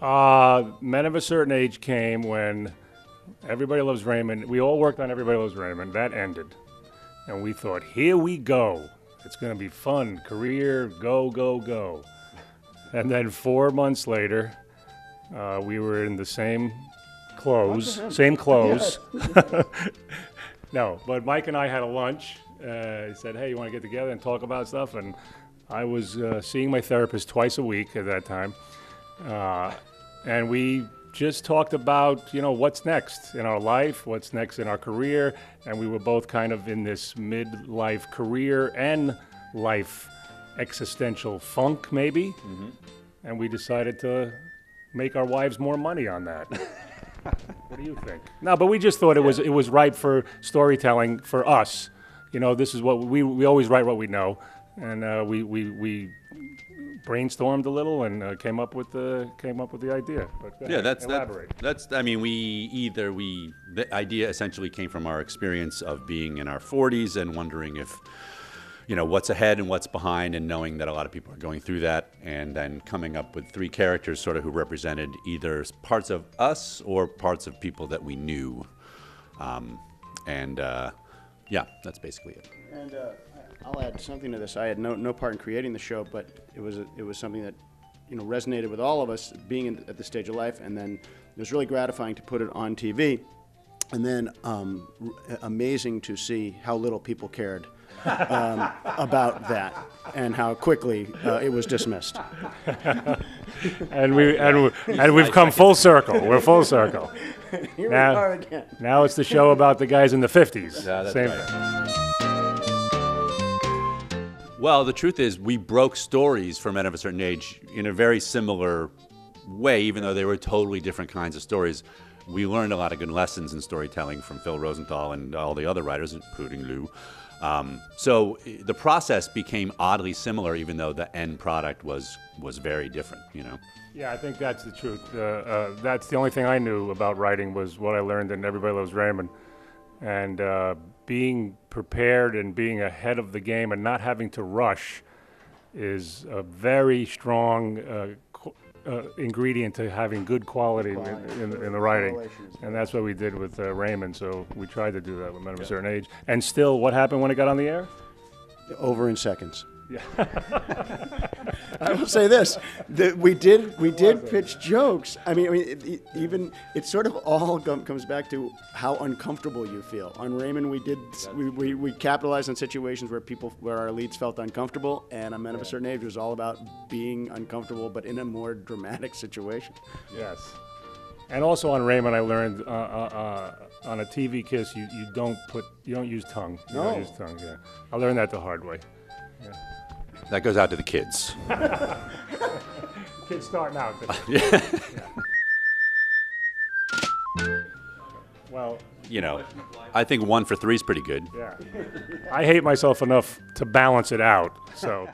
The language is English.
Men of a Certain Age came when Everybody Loves Raymond. We all worked on Everybody Loves Raymond. That ended. And we thought, here we go. It's going to be fun. Career, go, go, go. And then 4 months later, we were in the same clothes. No, but Mike and I had a lunch. He said, hey, you want to get together and talk about stuff? And I was seeing my therapist twice a week at that time. And we just talked about, what's next in our life, what's next in our career. And we were both kind of in this midlife career and life existential funk, maybe. Mm-hmm. And we decided to make our wives more money on that. What do you think? No, but we just thought it was right for storytelling for us. This is what we always write what we know. And we brainstormed a little and came up with the idea. But elaborate. The idea essentially came from our experience of being in our 40s and wondering if, what's ahead and what's behind, and knowing that a lot of people are going through that, and then coming up with 3 characters sort of who represented either parts of us or parts of people that we knew. That's basically it. And I'll add something to this. I had no part in creating the show, but it was something that resonated with all of us being at the stage of life, and then it was really gratifying to put it on TV, and then amazing to see how little people cared about that and how quickly it was dismissed. and we've come full circle. We're full circle. Here we are again. Now it's the show about the guys in the 50s. Yeah, that's Same right. thing. Well, the truth is we broke stories for Men of a Certain Age in a very similar way, even though they were totally different kinds of stories. We learned a lot of good lessons in storytelling from Phil Rosenthal and all the other writers, including Lew. So the process became oddly similar, even though the end product was very different, Yeah, I think that's the truth. That's the only thing I knew about writing was what I learned in Everybody Loves Raymond. And being prepared and being ahead of the game and not having to rush is a very strong ingredient to having good quality in the writing. And that's what we did with Raymond. So we tried to do that with Men of a Certain Age. And still, what happened when it got on the air? Over in seconds. Yeah. I will say this: that we did pitch jokes. I mean, it sort of all comes back to how uncomfortable you feel. On Raymond, we capitalized on situations where our leads felt uncomfortable, and on Men of a Certain Age was all about being uncomfortable, but in a more dramatic situation. Yes. And also on Raymond, I learned on a TV kiss, you don't use tongue. You don't use tongue. Yeah. I learned that the hard way. Yeah. That goes out to the kids. Kids starting out. Yeah. Well, I think 1 for 3 is pretty good. yeah. I hate myself enough to balance it out, so.